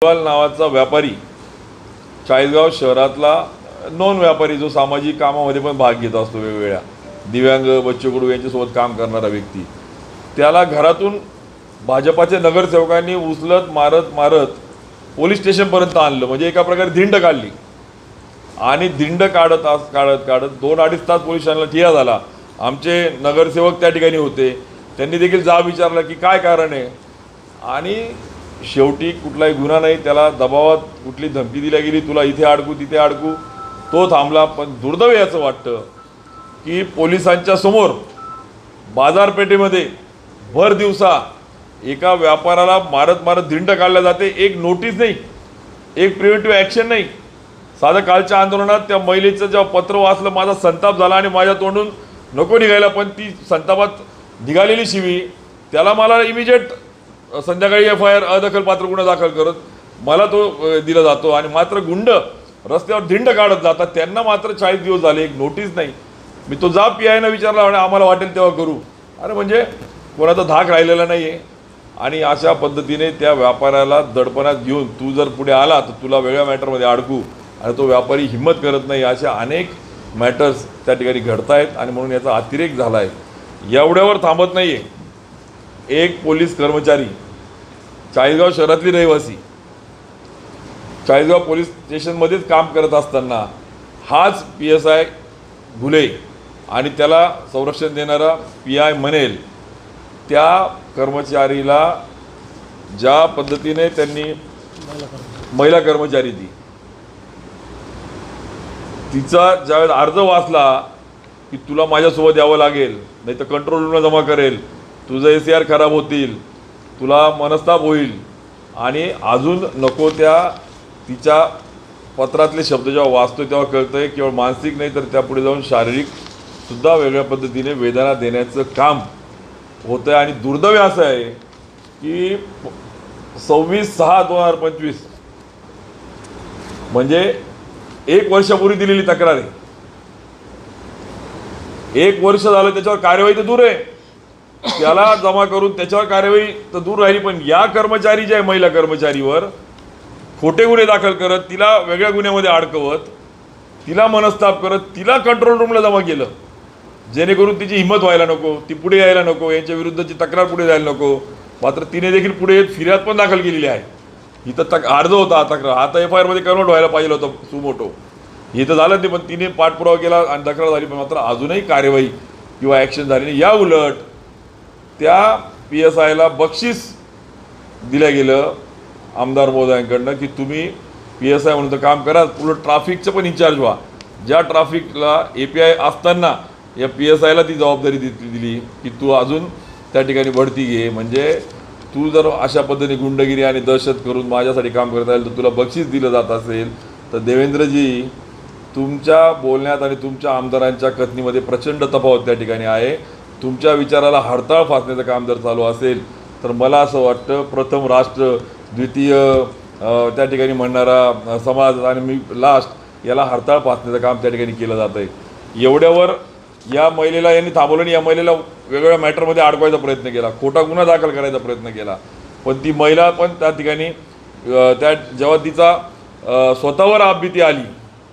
नावाचा व्यापारी चाळीसगाव शहरातला नॉन व्यापारी जो सामाजिक कामामध्ये पण भाग घेत असतो, वेगवेगळ्या दिव्यांग बच्चू कडू यांच्यासोबत काम करणारा व्यक्ती, त्याला घरातून भाजपाच्या नगरसेवकांनी उचलत मारत पोलीस स्टेशनपर्यंत आणलं. म्हणजे एका प्रकारे धिंड काढली आणि धिंड काढत 2-2.5 तास पोलिसांना ठिया झाला. आमचे नगरसेवक त्या ठिकाणी होते, त्यांनी देखील जाब विचारला की काय कारण आहे, आणि शेवटी कुठलाही गुन्हा नाही, त्याला दबावात कुठली धमकी दिली गेली, तुला इथे अडकू तिथे अडकू, तो थांबला. पण दुर्दैव याचं वाटतं की पोलिसांच्या समोर बाजारपेठेमध्ये भर दिवसा एका व्यापाराला मारत धिंड काढल्या जाते. एक नोटीस नाही, एक प्रिव्हेंटिव्ह ॲक्शन नाही. साधं कालच्या आंदोलनात त्या महिलेचं जेव्हा पत्र वाचलं, माझा संताप झाला आणि माझ्या तोंडून नको निघायला, पण ती संतापात निघालेली शिवी, त्याला मला इमिजिएट संध्याकाळी FIR अदखलपात्र गुन्हा दाखल करत मला तो दिला जातो. आणि मात्र गुंड रस्त्यावर धिंड काढत जातात, त्यांना मात्र 40 दिवस झाले, एक नोटीस नाही. मी तो जाब PI विचारला आणि आम्हाला वाटेल तेव्हा करू. अरे म्हणजे कोणाचा धाक राहिलेला नाही आहे. आणि अशा पद्धतीने त्या व्यापाऱ्याला दडपणात घेऊन तू जर पुढे आला तर तुला वेगळ्या मॅटरमध्ये अडकू, आणि तो व्यापारी हिंमत करत नाही. अशा अनेक मॅटर्स त्या ठिकाणी घडत आहेत आणि म्हणून याचा अतिरेक झाला आहे. एवढ्यावर थांबत नाही आहे. एक पोलीस कर्मचारी, चाळीसगाव शहरातली रहिवासी, चाळीसगाव पोलीस स्टेशनमध्येच काम करत असताना हाच PSI घुले आणि त्याला संरक्षण देणारा PI म्हणेल, त्या कर्मचारीला ज्या पद्धतीने त्यांनी, महिला कर्मचारी तिचा ज्यावेळेस अर्ज वाचला की तुला माझ्यासोबत यावं लागेल, नाही तर कंट्रोल रूमला जमा करेल, तुझं ACR खराब होतील, तुला मनस्ताप होईल, आणि अजून नको त्या तिच्या पत्रातले शब्द जेव्हा वाचतो तेव्हा कळतंय केवळ मानसिक नाही तर त्यापुढे जाऊन शारीरिक सुद्धा वेगळ्या पद्धतीने वेदना देण्याचं काम होतं आहे. आणि दुर्दैव असं आहे की 26/6/2025 म्हणजे 1 वर्षापूर्वी दिलेली तक्रार आहे. 1 वर्ष झालं, त्याच्यावर कार्यवाही तर दूर आहे, त्याला जमा करून त्याच्यावर कार्यवाही तर दूर राहिली, पण या कर्मचारी जे आहे, महिला कर्मचारीवर खोटे गुन्हे दाखल करत, तिला वेगळ्या गुन्ह्यामध्ये अडकवत, तिला मनस्ताप करत, तिला कंट्रोल रूमला जमा केलं, जेणेकरून तिची हिंमत व्हायला नको, ती पुढे यायला नको, यांच्या विरुद्धची तक्रार पुढे जायला नको. मात्र तिने देखील पुढे येत फिर्याद पण दाखल केलेली आहे. इथं अर्ज होता तक्रार, आता FIR मध्ये कन्वर्ट व्हायला पाहिजे होतं सुमोटो, हे तर झालं नाही, पण तिने पाठपुरावा केला आणि तक्रार झाली, पण मात्र अजूनही कार्यवाही किंवा ॲक्शन झाली नाही. या उलट त्या PSIला बक्षीस दिलं गेलं आमदार महोदयांकडनं की तुम्ही PSI म्हणून तर काम करा, उलट ट्रॅफिकचं पण इन्चार्ज व्हा. ज्या ट्रॅफिकला API असताना या PSIला ती जबाबदारी दिली की तू अजून त्या ठिकाणी बढती घे. म्हणजे तू जर अशा पद्धतीने गुंडगिरी आणि दहशत करून माझ्यासाठी काम करत असेल तर तुला बक्षीस दिलं जात असेल तर देवेंद्रजी, तुमच्या बोलण्यात आणि तुमच्या आमदारांच्या कथनीमध्ये प्रचंड तफावत त्या ठिकाणी आहे. तुमच्या विचाराला हरताळ फासण्याचं काम जर चालू असेल तर मला असं वाटतं प्रथम राष्ट्र, द्वितीय त्या ठिकाणी म्हणणारा समाज आणि मी लास्ट, याला हरताळ फासण्याचं काम त्या ठिकाणी केलं जातं आहे. एवढ्यावर या महिलेला यांनी थांबवलं आणि या महिलेला वेगवेगळ्या मॅटरमध्ये अडकवायचा प्रयत्न केला, खोटा गुन्हा दाखल करायचा प्रयत्न केला. पण ती महिला पण त्या ठिकाणी जेव्हा तिचा स्वतःवर आपबीती आली,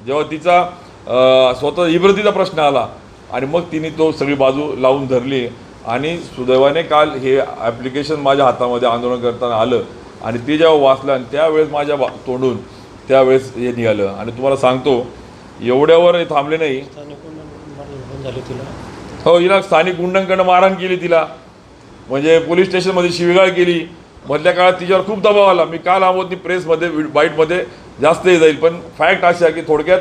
जेव्हा तिचा स्वतः इब्रतीचा प्रश्न आला, आणि मग तिने तो सगळी बाजू लावून धरली. आणि सुदैवाने काल हे ॲप्लिकेशन माझ्या हातामध्ये आंदोलन करताना आलं आणि ते जेव्हा वाचलं आणि त्यावेळेस माझ्या तोंडून त्यावेळेस हे निघालं. आणि तुम्हाला सांगतो एवढ्यावर हे थांबले नाही, हो, हिला स्थानिक गुंडांकडनं मारहाण केली, तिला म्हणजे पोलीस स्टेशनमध्ये शिवीगाळ केली. मधल्या काळात तिच्यावर खूप दबाव आला. मी काल आहोत प्रेसमध्ये बाईटमध्ये जास्त हे जाईल, पण फॅक्ट अशी आहे की थोडक्यात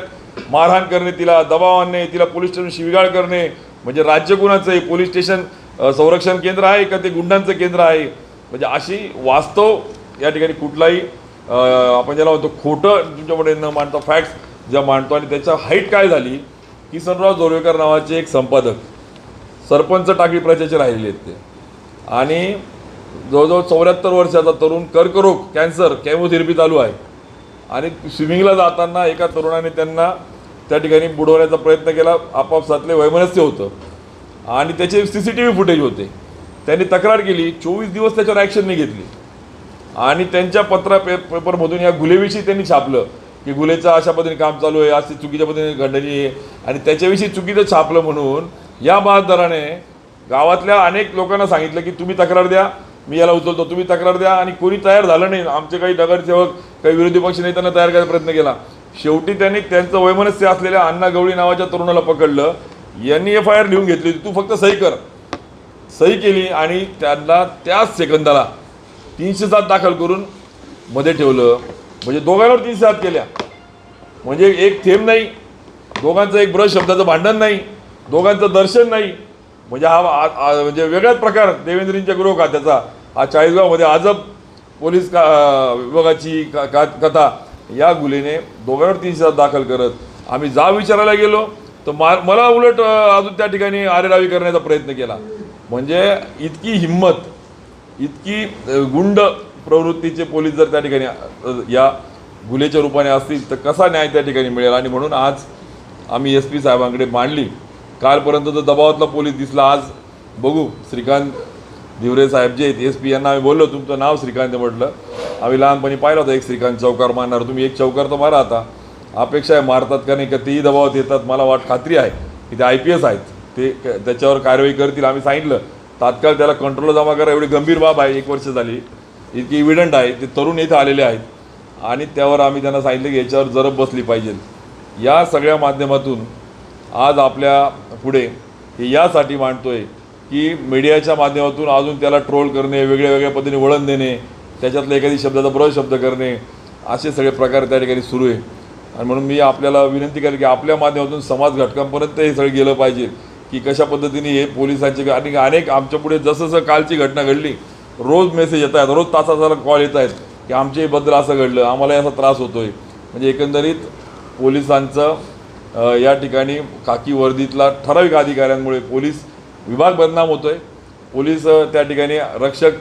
मारहाण करणे, तिला दबाव आणणे, तिला पोलीस स्टेशन शिवीगाळ करणे, म्हणजे राज्य गुन्ह्याचं आहे. पोलीस स्टेशन संरक्षण केंद्र आहे का ते गुंडांचं केंद्र आहे? म्हणजे अशी वास्तव या ठिकाणी कुठलाही आपण ज्याला म्हणतो खोटं तुमच्याकडे न मांडता फॅक्ट्स ज्या मांडतो. आणि त्याच्या हाईट काय झाली, किसनराव जोरवेकर नावाचे एक संपादक, सरपंच टाकळी प्रचाराचे राहिलेले आहेत ते, आणि जवळजवळ 74 वर्षाचा तरुण, कर्करोग, कॅन्सर, केमोथेरपी चालू आहे, आणि स्विमिंगला जाताना एका तरुणाने त्यांना त्या ठिकाणी बुडवण्याचा प्रयत्न केला. आपापसातले वैमनस्य होतं आणि त्याचे CCTV फुटेज होते. त्यांनी तक्रार केली, 24 दिवस त्याच्यावर ॲक्शन नाही घेतली. आणि त्यांच्या पेपरमधून या गुन्हेविषयी त्यांनी छापलं की गुन्हेचं अशा पद्धतीने काम चालू आहे, अशी चुकीच्या पद्धतीने घडणी आहे आणि त्याच्याविषयी चुकीचं छापलं म्हणून या बहादराने गावातल्या अनेक लोकांना सांगितलं की तुम्ही तक्रार द्या, मी याला उचलतो, तुम्ही तक्रार द्या. आणि कोणी तयार झालं नाही. आमचे काही नगरसेवक, काही विरोधी पक्ष नेत्यांना तयार करायचा प्रयत्न केला. शेवटी त्यांनी त्यांचं वैमनस्य असलेल्या अण्णा गवळी नावाच्या तरुणाला पकडलं. यांनी FIR लिहून घेतली होती, तू फक्त सही कर. सही केली आणि त्यांना त्याच सेकंदाला 307 दाखल करून मध्ये ठेवलं. म्हणजे दोघांवर 307 केल्या. म्हणजे एक थेंब नाही, दोघांचं एक ब्रश शब्दाचं भांडण नाही, दोघांचं दर्शन नाही. म्हणजे म्हणजे वेगळाच प्रकार देवेंद्रींच्या गृह खात्याचा हा 40गावमध्ये अजब पोलीस विभागाची कथा. या गुन्ह्याने दोघांवर 307 दाखल करत आम्ही जाब विचारायला गेलो तर मला उलट अजून त्या ठिकाणी आरेरावी करण्याचा प्रयत्न केला. म्हणजे इतकी हिंमत, इतकी गुंड प्रवृत्तीचे पोलीस जर त्या ठिकाणी या गुन्ह्याच्या रूपाने असतील तर कसा न्याय त्या ठिकाणी मिळेल. आणि म्हणून आज आम्ही SP साहेबांकडे मांडली. कालपर्यंत तर दबावातला पोलीस दिसला, आज बघू. श्रीकांत धिवरे साहेब जे आहेत SP यांना आम्ही बोललो, तुमचं नाव श्रीकांत म्हटलं. आम्ही लहानपणी पाहिलं होतं एक श्रीकांत चौकार मारणार, तुम्ही एक चौकार तर मारा. आता अपेक्षा आहे मारतात का नाही का तेही दबावात येतात. मला खात्री आहे की ते IPS आहेत, ते त्याच्यावर कारवाई करतील. आम्ही सांगितलं तात्काळ त्याला कंट्रोल जमा करा, एवढी गंभीर बाब आहे, 1 वर्ष झाली, इतकी इव्हिडंट आहे. ते तरुण इथं आलेले आहेत आणि त्यावर आम्ही त्यांना सांगितलं की याच्यावर जरब बसली पाहिजे. या सगळ्या माध्यमातून आज आपल्या पुढे हे यासाठी मांडतोय की मीडियाच्या माध्यमातून अजून त्याला ट्रोल करणे, वेगळ्या वेगळ्या पद्धतीने वळण देणे, त्याच्यातलं एखादी शब्दाचा ब्रश शब्द करणे, असे सगळे प्रकार त्या ठिकाणी सुरू आहे. आणि म्हणून मी आपल्याला विनंती करेन की आपल्या माध्यमातून समाज घटकांपर्यंत हे सगळं गेलं पाहिजे की कशा पद्धतीने हे पोलिसांचे आणि अनेक आमच्या पुढे जसं जसं कालची घटना घडली रोज मेसेज येत आहेत, रोज तासाला कॉल येत आहेत की आमच्याबद्दल असं घडलं, आम्हाला असा त्रास होतो आहे. म्हणजे एकंदरीत पोलिसांचं या ठिकाणी खाकी वर्दीतला ठराविक अधिकाऱ्यांमुळे पोलीस विभाग बदनाम होतो आहे. पोलीस त्या ठिकाणी रक्षक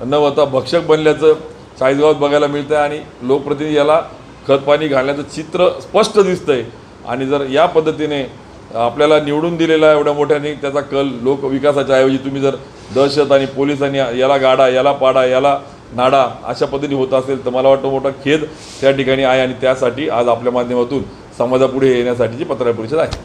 न होता भक्षक बनल्याचं 40गावात बघायला मिळतं आहे आणि लोकप्रतिनिधी याला खतपाणी घालण्याचं चित्र स्पष्ट दिसतं आहे. आणि जर या पद्धतीने आपल्याला निवडून दिलेला एवढ्या मोठ्याने त्याचा कल लोक विकासाच्या ऐवजी तुम्ही जर दहशत आणि पोलिसांनी याला गाडा, याला पाडा, याला नाडा अशा पद्धतीने होत असेल तर मला वाटतं मोठा खेद त्या ठिकाणी आहे. आणि त्यासाठी आज आपल्या माध्यमातून समाजापुढे येण्यासाठीची पत्रकार परिषद आहे.